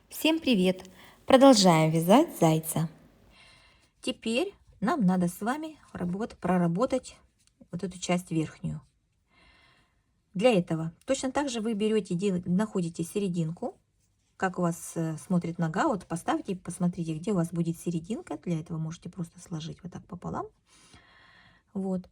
Всем привет! Продолжаем вязать зайца. Теперь нам надо с вами проработать вот эту часть верхнюю. Для этого точно так же вы берете, находите серединку, как у вас смотрит нога, вот поставьте, посмотрите, где у вас будет серединка. Для этого можете просто сложить вот так пополам. Вот.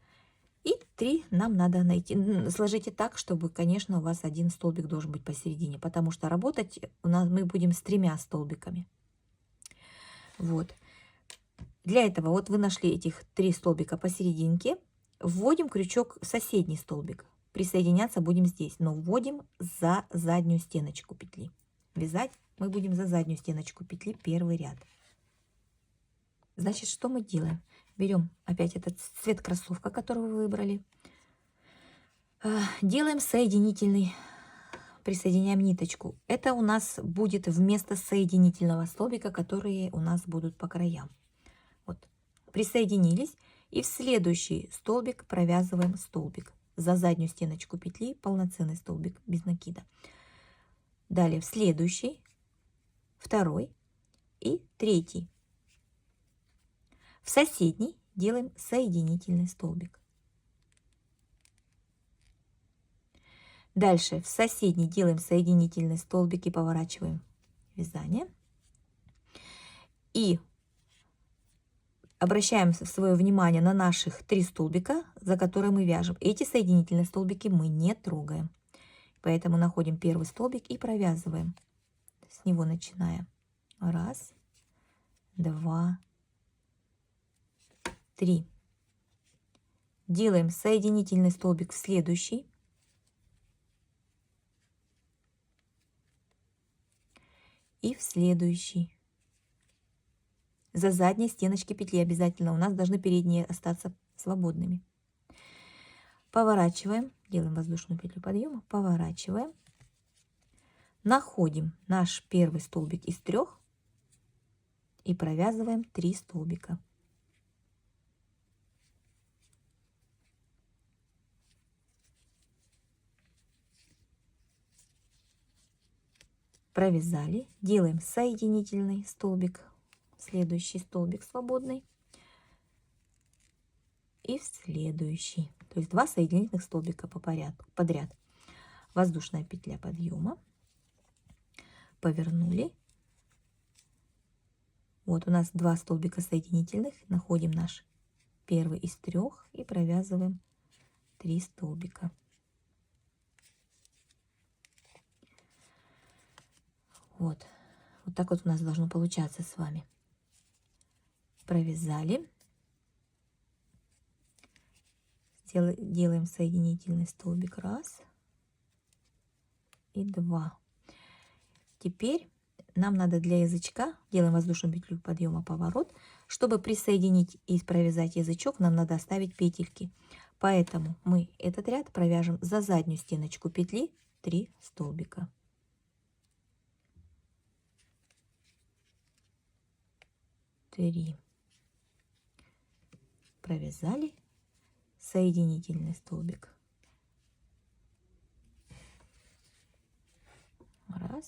И 3 нам надо найти. Сложите так, чтобы, конечно, у вас один столбик должен быть посередине, потому что работать мы будем с 3 столбиками. Вот. Для этого вот вы нашли этих 3 столбика посерединке, вводим крючок в соседний столбик. Присоединяться будем здесь, но вводим за заднюю стеночку петли. Вязать мы будем за заднюю стеночку петли первый ряд. Значит, что мы делаем? Берем опять этот цвет кроссовка, который вы выбрали. Делаем соединительный, присоединяем ниточку. Это у нас будет вместо соединительного столбика, которые у нас будут по краям. Вот. Присоединились, и в следующий столбик провязываем столбик. За заднюю стеночку петли полноценный столбик без накида. Далее в следующий, второй и третий. В соседний делаем соединительный столбик. Дальше в соседний делаем соединительный столбик и поворачиваем вязание. И обращаем свое внимание на наших 3 столбика, за которые мы вяжем. Эти соединительные столбики мы не трогаем. Поэтому находим первый столбик и провязываем. С него начинаем. 1, 2, 3. Делаем соединительный столбик в следующий. И в следующий. За задней стеночки петли обязательно. У нас должны передние остаться свободными. Поворачиваем. Делаем воздушную петлю подъема. Поворачиваем. Находим наш первый столбик из 3 и провязываем 3 столбика. Провязали. Делаем соединительный столбик. Следующий столбик свободный. И в следующий. То есть 2 соединительных столбика подряд. Воздушная петля подъема. Повернули. Вот у нас 2 столбика соединительных. Находим наш первый из 3 и провязываем 3 столбика. Вот. Вот так вот у нас должно получаться с вами. Провязали. Делаем соединительный столбик 1 и 2. Теперь нам надо для язычка, делаем воздушную петлю подъема, поворот. Чтобы присоединить и провязать язычок, нам надо оставить петельки. Поэтому мы этот ряд провяжем за заднюю стеночку петли 3 столбика. 3. Провязали соединительный столбик. 1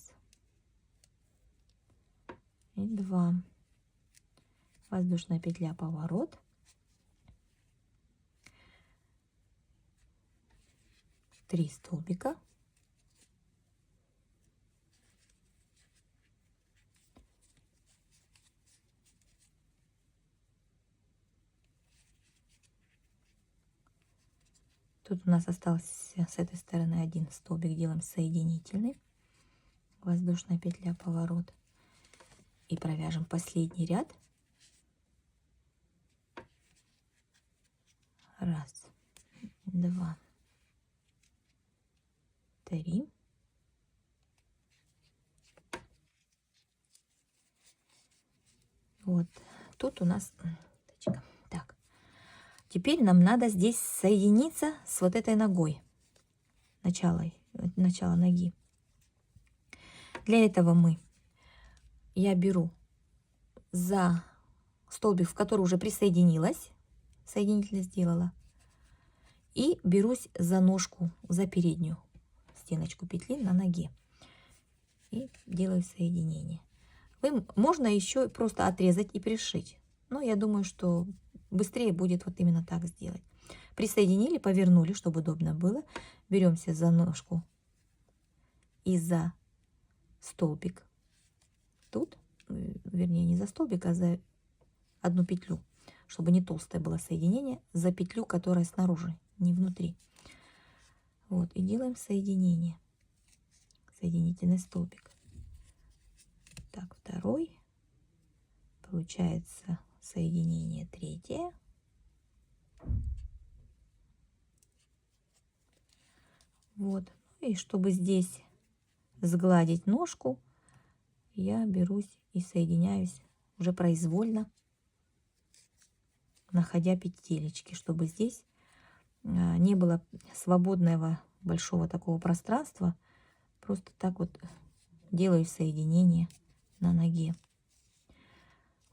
и 2. Воздушная петля, поворот. 3 столбика. Тут у нас остался с этой стороны 1 столбик, делаем соединительный. Воздушная петля, поворот. И провяжем последний ряд. 1, 2, 3. Вот тут у нас так. Теперь нам надо здесь соединиться с вот этой ногой, начало ноги. Для этого я беру за столбик, в который уже присоединилась, соединительно сделала, и берусь за ножку, за переднюю стеночку петли на ноге. и делаю соединение. Можно еще просто отрезать и пришить. Но я думаю, что быстрее будет вот именно так сделать. Присоединили, повернули, чтобы удобно было. Беремся за ножку и за столбик. Тут, вернее, не за столбик, а за одну петлю, чтобы не толстое было соединение, за петлю, которая снаружи, не внутри. Вот, и делаем соединение. Соединительный столбик. Так, второй. Получается соединение третье. Вот. И чтобы здесь сгладить ножку, я берусь и соединяюсь уже произвольно, находя петелечки, чтобы здесь не было свободного большого такого пространства. Просто так вот делаю соединение на ноге.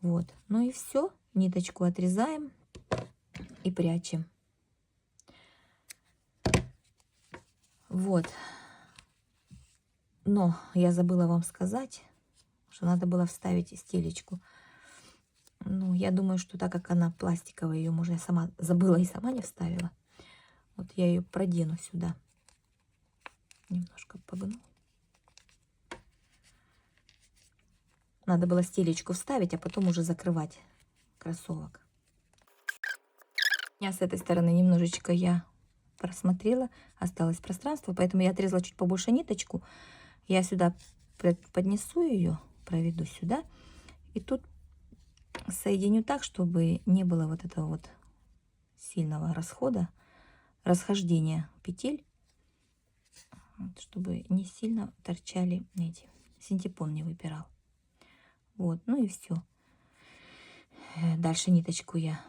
Вот. Ну и все. Ниточку отрезаем и прячем. Вот. Но я забыла вам сказать, что надо было вставить стелечку. Ну, я думаю, что так как она пластиковая, ее можно, я сама забыла и сама не вставила. Вот я ее продену сюда. Немножко погну. Надо было стелечку вставить, а потом уже закрывать кроссовок. У меня с этой стороны немножечко я просмотрела, осталось пространство, поэтому я отрезала чуть побольше ниточку. Я сюда поднесу ее, проведу сюда, и тут соединю так, чтобы не было вот этого вот сильного расхождения петель, вот, чтобы не сильно торчали эти, синтепон не выпирал. Вот, ну и все. Дальше ниточку я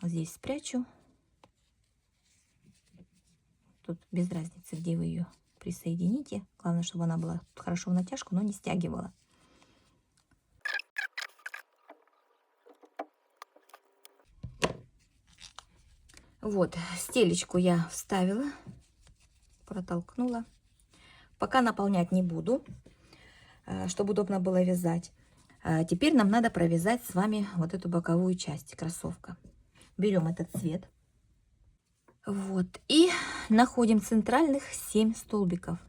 здесь спрячу. Тут без разницы, где вы ее присоедините. Главное, чтобы она была хорошо в натяжку, но не стягивала. Вот, стелечку я вставила, протолкнула. Пока наполнять не буду, чтобы удобно было вязать. Теперь нам надо провязать с вами вот эту боковую часть кроссовка. Берем этот цвет. Вот, и находим центральных 7 столбиков.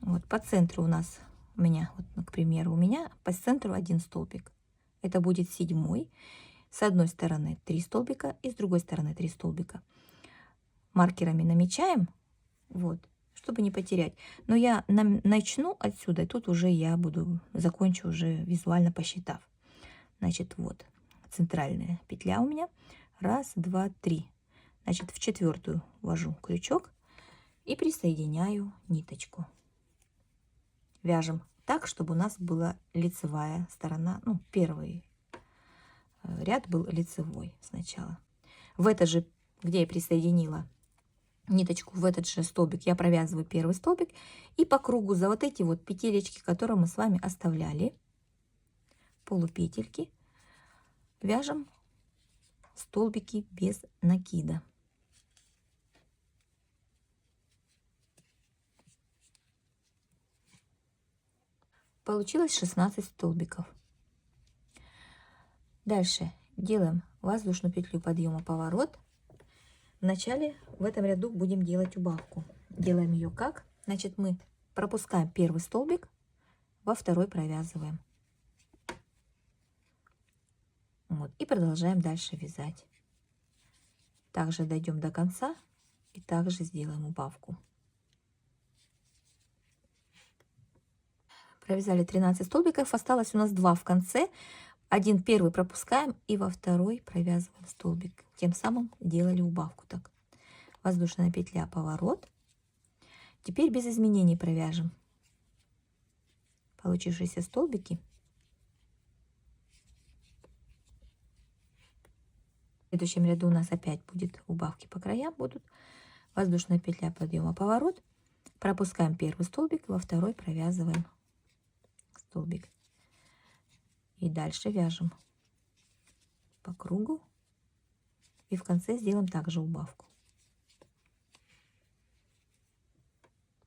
Вот, по центру у меня, вот, к примеру, у меня по центру 1 столбик. Это будет 7-й. С одной стороны 3 столбика и с другой стороны 3 столбика. Маркерами намечаем, вот, чтобы не потерять. Но я начну отсюда, и тут уже я закончу уже визуально посчитав. Значит, вот, центральная петля у меня. 1, 2, 3. Значит, в 4-ю ввожу крючок и присоединяю ниточку. Вяжем так, чтобы у нас была лицевая сторона, ну, первый ряд был лицевой сначала. В это же, где я присоединила ниточку, в этот же столбик я провязываю первый столбик и по кругу за вот эти вот петелечки, которые мы с вами оставляли, полупетельки, вяжем столбики без накида. Получилось 16 столбиков. Дальше делаем воздушную петлю подъема поворот. Вначале в этом ряду будем делать убавку. Делаем ее как? Значит, мы пропускаем первый столбик, во второй провязываем. Вот, и продолжаем дальше вязать. Также дойдем до конца и также сделаем убавку. Провязали 13 столбиков, осталось у нас 2 в конце. Один первый пропускаем и во второй провязываем столбик. Тем самым делали убавку. Так, воздушная петля, поворот. Теперь без изменений провяжем получившиеся столбики. В следующем ряду у нас опять будет убавки по краям будут. Воздушная петля, подъема, поворот. Пропускаем первый столбик, во второй провязываем столбик. И дальше вяжем по кругу. И в конце сделаем также убавку.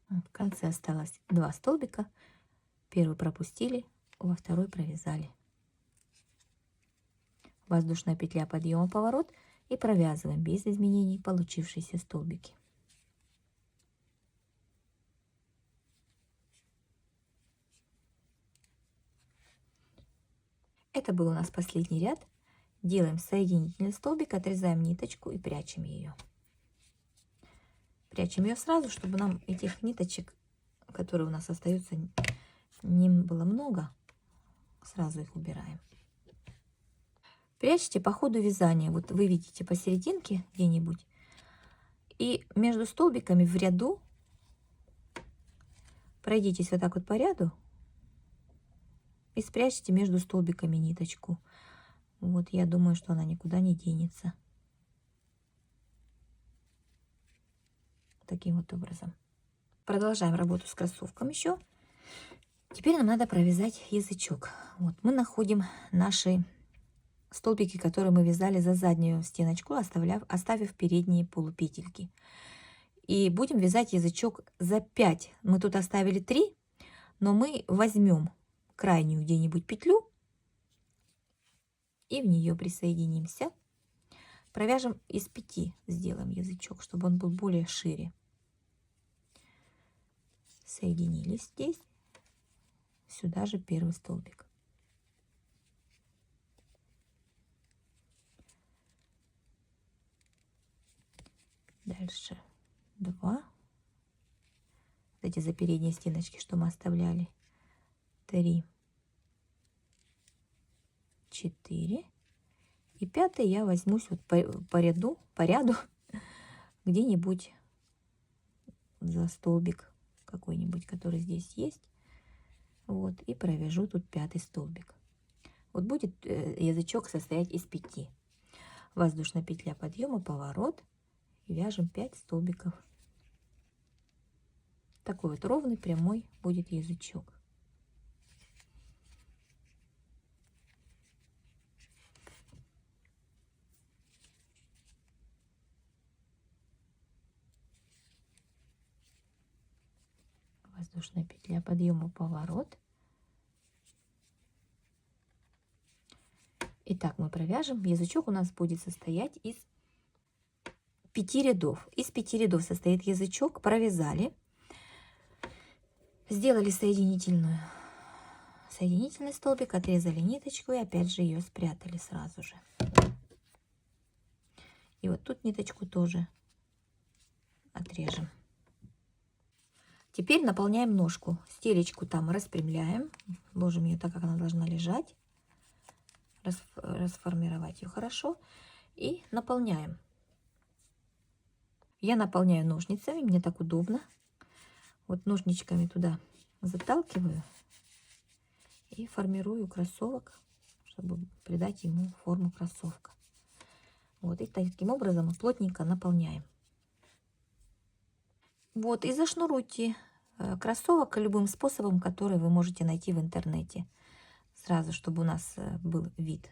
В конце осталось 2 столбика. Первый пропустили, во второй провязали. Воздушная петля, подъема, поворот, и провязываем без изменений получившиеся столбики. Это был у нас последний ряд. Делаем соединительный столбик, отрезаем ниточку и прячем ее. Прячем ее сразу, чтобы нам этих ниточек, которые у нас остаются, не было много. Сразу их убираем. Прячьте по ходу вязания. Вот вы видите посерединке где-нибудь. И между столбиками в ряду пройдитесь вот так вот по ряду и спрячьте между столбиками ниточку. Вот, я думаю, что она никуда не денется. Таким вот образом. Продолжаем работу с кроссовком еще. Теперь нам надо провязать язычок. Вот, мы находим наши столбики, которые мы вязали за заднюю стеночку, оставив передние полупетельки. И будем вязать язычок за 5. Мы тут оставили 3, но мы возьмем крайнюю где-нибудь петлю и в нее присоединимся. Провяжем из 5, сделаем язычок, чтобы он был более шире. Соединились здесь. Сюда же первый столбик. Дальше 2. Эти за передние стеночки, что мы оставляли. 3. 4. И 5 я возьмусь вот по ряду где-нибудь за столбик какой-нибудь, который здесь есть. Вот, и провяжу тут 5 столбик. Вот будет язычок состоять из 5. Воздушная петля, подъема, поворот. И вяжем 5 столбиков. Такой вот ровный, прямой будет язычок. Воздушная петля, подъема, поворот. Итак, мы провяжем. Язычок у нас будет состоять из 5 рядов. Из 5 рядов состоит язычок. Провязали. Сделали соединительный столбик, отрезали ниточку и опять же ее спрятали сразу же. И вот тут ниточку тоже отрежем. Теперь наполняем ножку. Стелечку там распрямляем. Ложим ее так, как она должна лежать. Расформировать ее хорошо. И наполняем. Я наполняю ножницами. Мне так удобно. Вот ножничками туда заталкиваю. И формирую кроссовок, чтобы придать ему форму кроссовка. Вот. И таким образом мы плотненько наполняем. Вот. И зашнуруйте кроссовок любым способом, который вы можете найти в интернете. Сразу, чтобы у нас был вид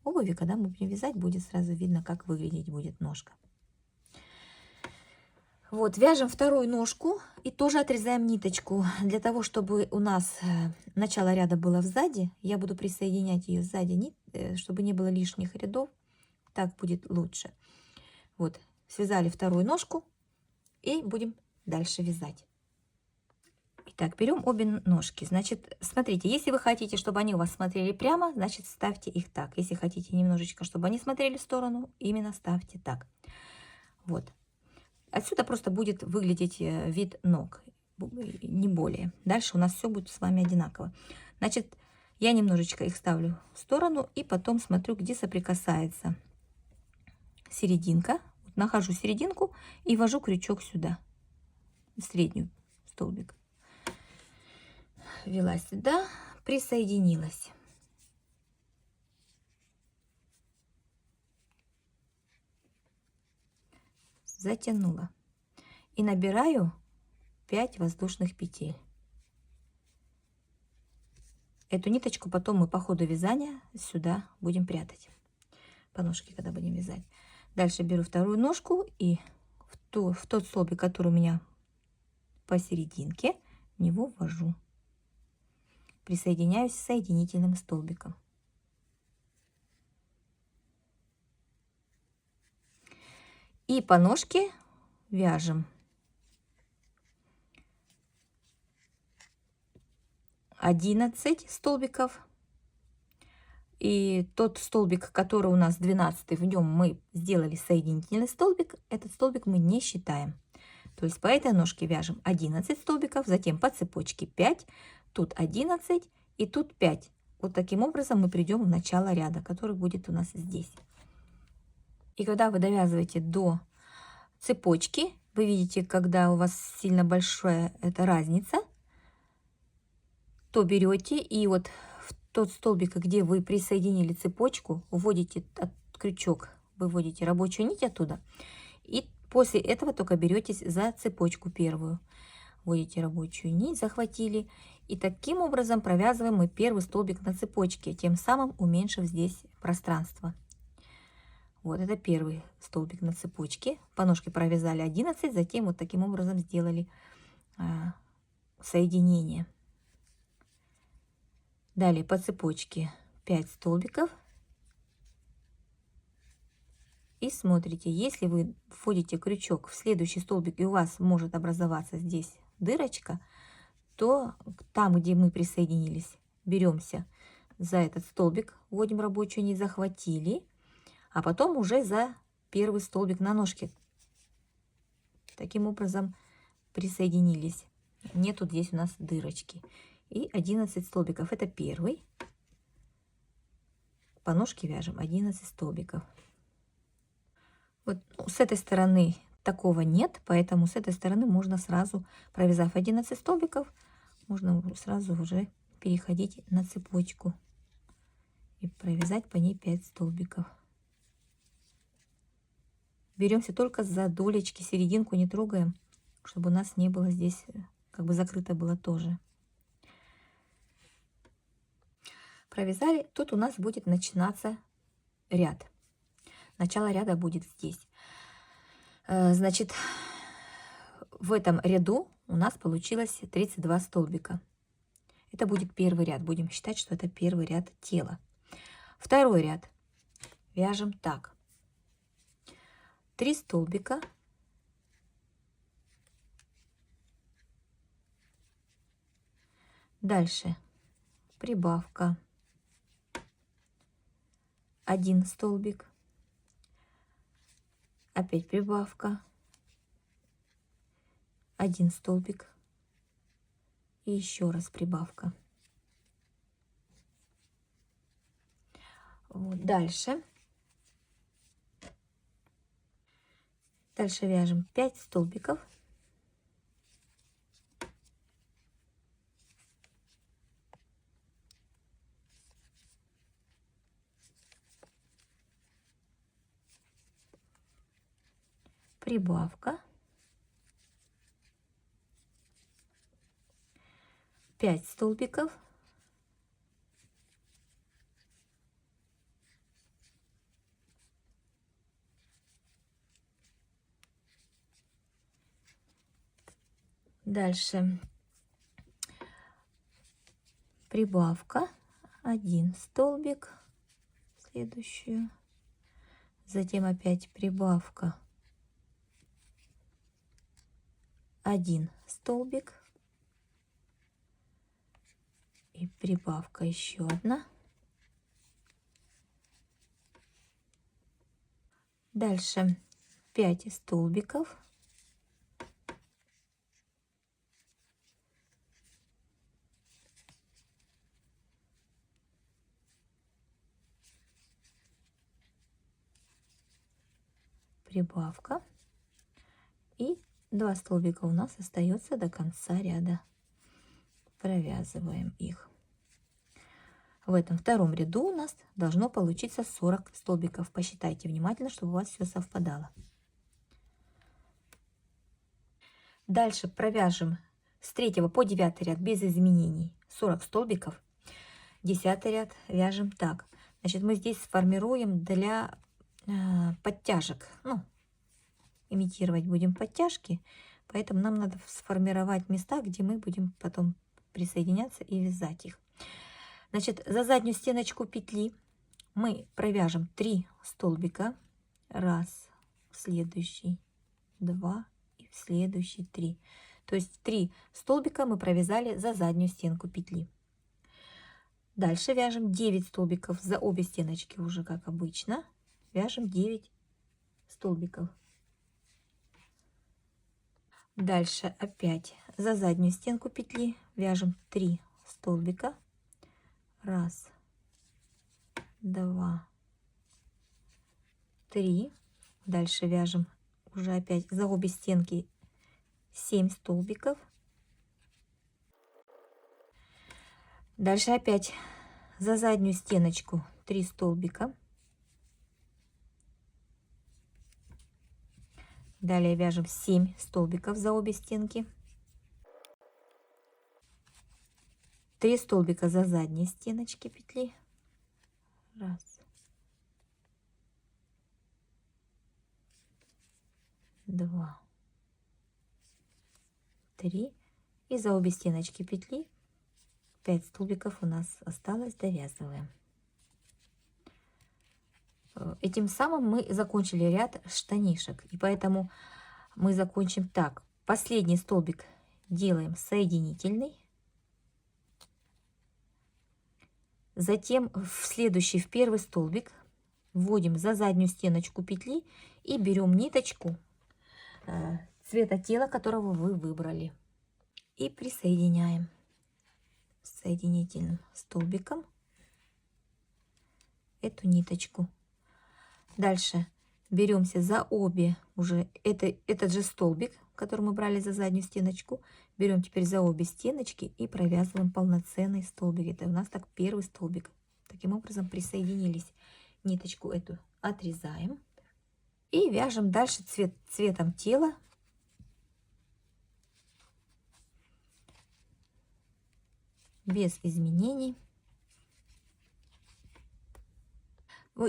обуви. Когда мы будем вязать, будет сразу видно, как выглядеть будет ножка. Вот, вяжем вторую ножку и тоже отрезаем ниточку. Для того, чтобы у нас начало ряда было сзади, я буду присоединять ее сзади, чтобы не было лишних рядов. Так будет лучше. Вот, связали вторую ножку и будем дальше вязать. Итак, берем обе ножки. Значит, смотрите, если вы хотите, чтобы они у вас смотрели прямо, значит, ставьте их так. Если хотите немножечко, чтобы они смотрели в сторону, именно ставьте так. Вот. Отсюда просто будет выглядеть вид ног, не более. Дальше у нас все будет с вами одинаково. Значит, я немножечко их ставлю в сторону и потом смотрю, где соприкасается серединка. Вот нахожу серединку и ввожу крючок сюда, в среднюю столбик. Ввела сюда, присоединилась. Затянула. И набираю 5 воздушных петель. Эту ниточку потом мы по ходу вязания сюда будем прятать. По ножке, когда будем вязать. Дальше беру вторую ножку и в тот столбик, который у меня посерединке, в него ввожу. присоединяюсь с соединительным столбиком. И по ножке вяжем 11 столбиков. И тот столбик, который у нас 12, в нем мы сделали соединительный столбик, этот столбик мы не считаем. То есть по этой ножке вяжем 11 столбиков, затем по цепочке 5, тут 11 и тут 5. Вот таким образом мы придем в начало ряда, который будет у нас здесь. И когда вы довязываете до цепочки, вы видите, когда у вас сильно большая эта разница, то берете и вот в тот столбик, где вы присоединили цепочку, вводите крючок, выводите рабочую нить оттуда, и после этого только беретесь за цепочку первую. Вводите рабочую нить, захватили, и таким образом провязываем мы первый столбик на цепочке, тем самым уменьшив здесь пространство. Вот это первый столбик на цепочке. По ножке провязали 11, затем вот таким образом сделали соединение. Далее по цепочке 5 столбиков. И смотрите, если вы вводите крючок в следующий столбик и у вас может образоваться здесь дырочка, то там, где мы присоединились, беремся за этот столбик, вводим рабочую нить, захватили, а потом уже за первый столбик на ножке. Таким образом присоединились. Нету здесь у нас дырочки. И 11 столбиков. Это первый. По ножке вяжем 11 столбиков. Вот с этой стороны такого нет, поэтому с этой стороны можно сразу, провязав 11 столбиков, можно сразу уже переходить на цепочку и провязать по ней 5 столбиков. Беремся только за долечки, серединку не трогаем, чтобы у нас не было здесь, как бы закрыто было тоже. Провязали, тут у нас будет начинаться ряд. Начало ряда будет здесь. Значит, в этом ряду у нас получилось 32 столбика. Это будет первый ряд. Будем считать, что это первый ряд тела. Второй ряд вяжем так. 3 столбика. Дальше прибавка. 1 столбик. Опять прибавка. 1 столбик. И еще раз прибавка. Вот. Дальше вяжем 5 столбиков. Прибавка. 5 столбиков. Дальше прибавка, 1 столбик, следующую, затем опять прибавка, 1 столбик и прибавка еще одна. Дальше 5 столбиков. Прибавка. И 2 столбика у нас остается до конца ряда. Провязываем их. В этом втором ряду у нас должно получиться 40 столбиков. Посчитайте внимательно, чтобы у вас все совпадало. Дальше провяжем с 3 по 9 ряд без изменений 40 столбиков. 10 ряд вяжем так. Значит, мы здесь сформируем для подтяжек. Ну, имитировать будем подтяжки, поэтому нам надо сформировать места, где мы будем потом присоединяться и вязать их. Значит, за заднюю стеночку петли мы провяжем 3 столбика. Раз, в следующий 2 и в следующий 3. То есть 3 столбика мы провязали за заднюю стенку петли. Дальше вяжем 9 столбиков за обе стеночки, уже как обычно. Вяжем 9 столбиков. Дальше опять за заднюю стенку петли вяжем 3 столбика. Раз, 2, 3. Дальше вяжем уже опять за обе стенки 7 столбиков. Дальше опять за заднюю стеночку 3 столбика. Далее вяжем 7 столбиков за обе стенки. 3 столбика за задние стеночки петли. Раз, 2, 3. И за обе стеночки петли 5 столбиков у нас осталось, довязываем. Этим самым мы закончили ряд штанишек, и поэтому мы закончим так. Последний столбик делаем соединительный, затем в следующий, в первый столбик вводим за заднюю стеночку петли и берем ниточку цвета тела, которого вы выбрали, и присоединяем соединительным столбиком эту ниточку. Дальше беремся за обе уже этот же столбик, который мы брали за заднюю стеночку, берем теперь за обе стеночки и провязываем полноценный столбик. Это у нас так первый столбик. Таким образом присоединились, ниточку эту отрезаем и вяжем дальше цветом тела. Без изменений.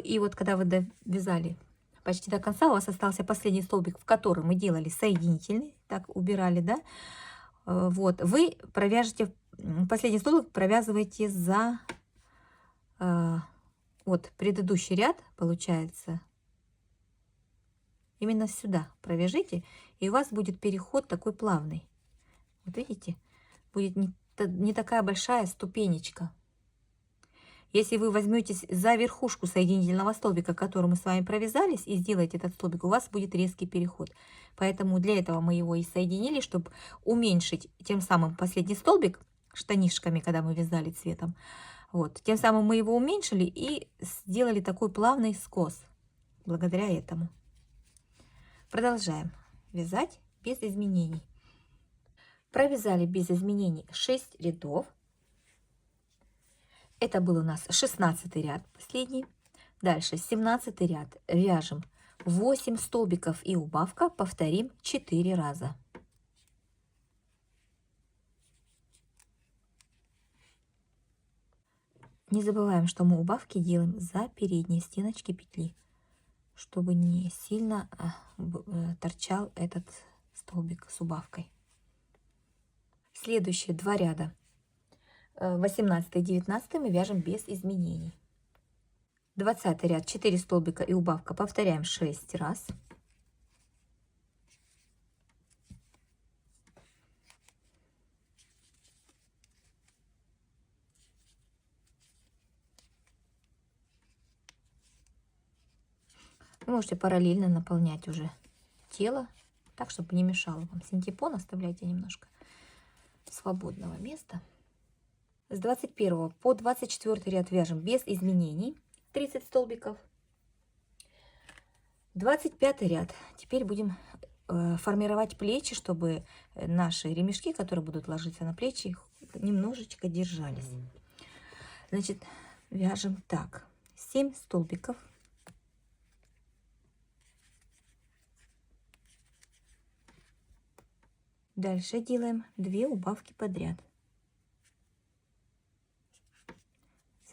И вот когда вы довязали почти до конца, у вас остался последний столбик, в котором мы делали соединительный, так убирали, да, вот, вы провяжете, последний столбик провязываете за вот предыдущий ряд, получается, именно сюда провяжите, и у вас будет переход такой плавный. Вот видите, будет не такая большая ступенечка. Если вы возьметесь за верхушку соединительного столбика, который мы с вами провязались, и сделаете этот столбик, у вас будет резкий переход. Поэтому для этого мы его и соединили, чтобы уменьшить тем самым последний столбик штанишками, когда мы вязали цветом. Вот. Тем самым мы его уменьшили и сделали такой плавный скос благодаря этому. Продолжаем вязать без изменений. Провязали без изменений 6 рядов. Это был у нас 16 ряд последний. Дальше 17 ряд. Вяжем 8 столбиков и убавка. Повторим 4 раза. Не забываем, что мы убавки делаем за передние стеночки петли, чтобы не сильно торчал этот столбик с убавкой. Следующие 2 ряда. 18 и 19 мы вяжем без изменений. 20 ряд 4 столбика и убавка. Повторяем 6 раз. Вы можете параллельно наполнять уже тело, так, чтобы не мешало вам. Синтепон оставляйте немножко свободного места. С 21 по 24 ряд вяжем без изменений 30 столбиков. 25 ряд. Теперь будем формировать плечи, чтобы наши ремешки, которые будут ложиться на плечи, немножечко держались. Значит, вяжем так. 7 столбиков. Дальше делаем 2 убавки подряд.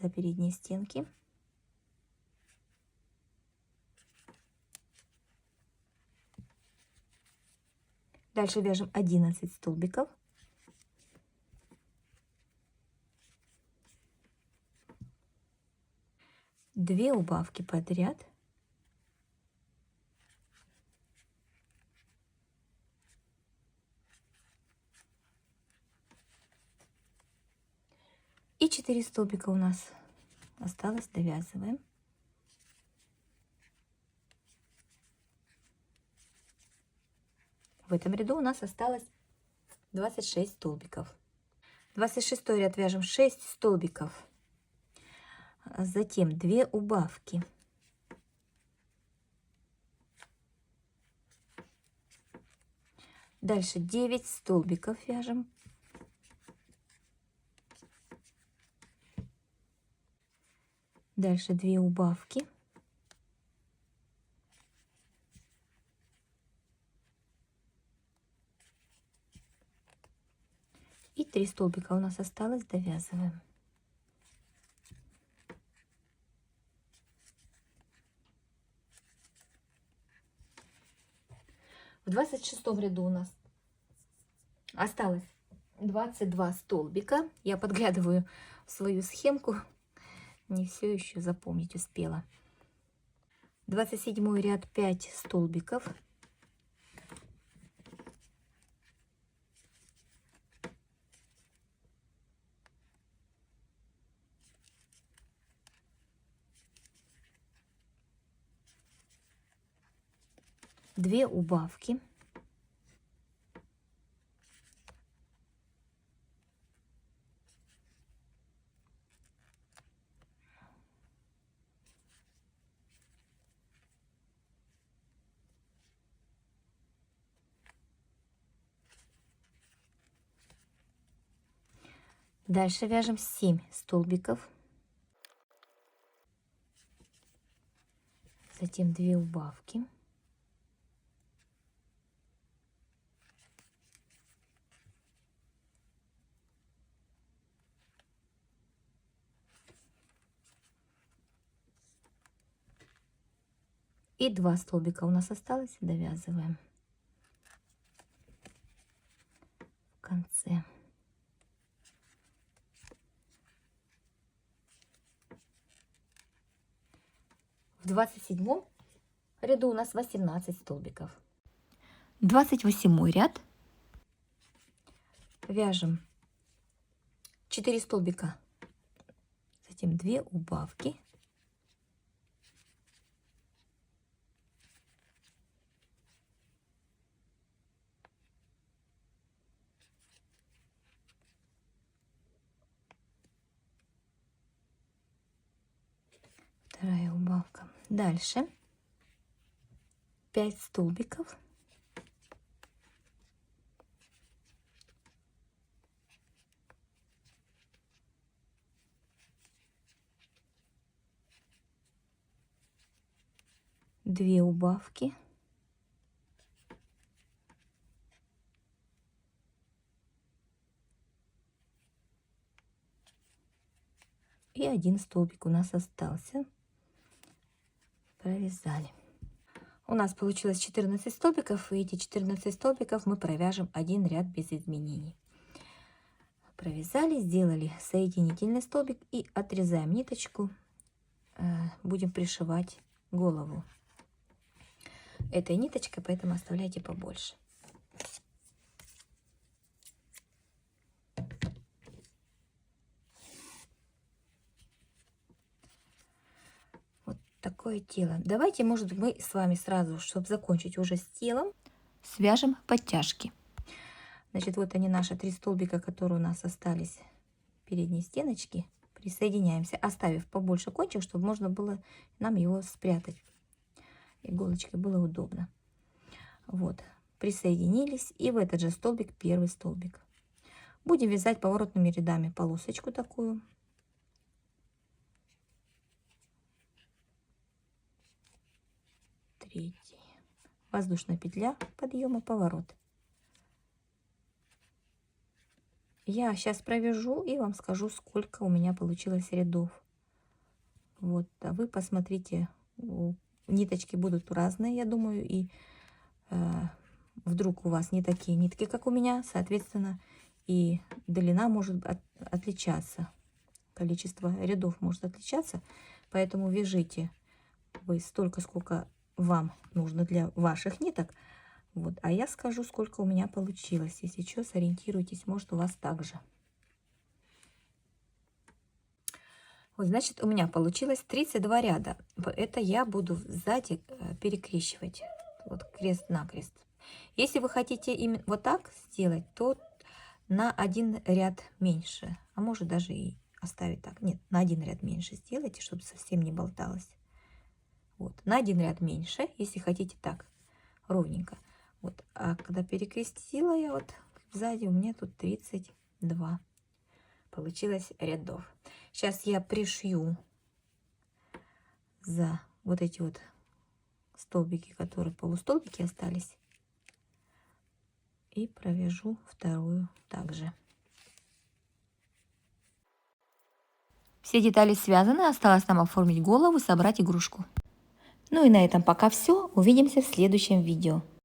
За передние стенки. Дальше вяжем 11 столбиков. 2 убавки подряд. И 4 столбика у нас осталось, довязываем. В этом ряду у нас осталось 26 столбиков. 26 ряд вяжем 6 столбиков, затем 2 убавки, дальше 9 столбиков вяжем, дальше 2 убавки, и 3 столбика у нас осталось, довязываем. В 26 ряду у нас осталось 22 столбика. Я подглядываю в свою схемку, не все еще запомнить успела. 27 ряд 5 столбиков. Две убавки, дальше вяжем 7 столбиков, затем 2 убавки, и 2 столбика у нас осталось, довязываем в конце. В 27 ряду у нас 18 столбиков. 28 ряд вяжем 4 столбика, затем 2 убавки, вторая убавка, дальше 5 столбиков, две убавки, и 1 столбик у нас остался, провязали. У нас получилось 14 столбиков, и эти 14 столбиков мы провяжем один ряд без изменений. Провязали, сделали соединительный столбик и отрезаем ниточку, будем пришивать голову этой ниточкой, поэтому оставляйте побольше. Вот такое тело. Давайте, может, мы с вами сразу, чтобы закончить уже с телом, свяжем подтяжки. Значит, вот они, наши 3 столбика, которые у нас остались передней стеночки. Присоединяемся, оставив побольше кончик, чтобы можно было нам его спрятать. Иголочкой было удобно. Вот, присоединились, и в этот же столбик первый столбик. Будем вязать поворотными рядами полосочку такую. Третий. Воздушная петля подъема, поворот. Я сейчас провяжу и вам скажу, сколько у меня получилось рядов. Вот, а вы посмотрите, ниточки будут разные, я думаю, и вдруг у вас не такие нитки, как у меня, соответственно, и длина может отличаться. количество рядов может отличаться, поэтому вяжите вы столько, сколько вам нужно для ваших ниток. Вот, а я скажу, сколько у меня получилось. Если что, сориентируйтесь, может, у вас также. Вот, значит, у меня получилось 32 ряда. Это я буду сзади перекрещивать. Вот крест-накрест. Если вы хотите именно вот так сделать, то на один ряд меньше. А может даже и оставить так. Нет, на один ряд меньше сделайте, чтобы совсем не болталось. Вот, на один ряд меньше, если хотите так, ровненько. Вот, а когда перекрестила я вот сзади, у меня тут 32 получилось рядов. Сейчас я пришью за вот эти вот столбики, которые полустолбики остались, и провяжу вторую также. Все детали связаны, осталось нам оформить голову, собрать игрушку. Ну и на этом пока все. Увидимся в следующем видео.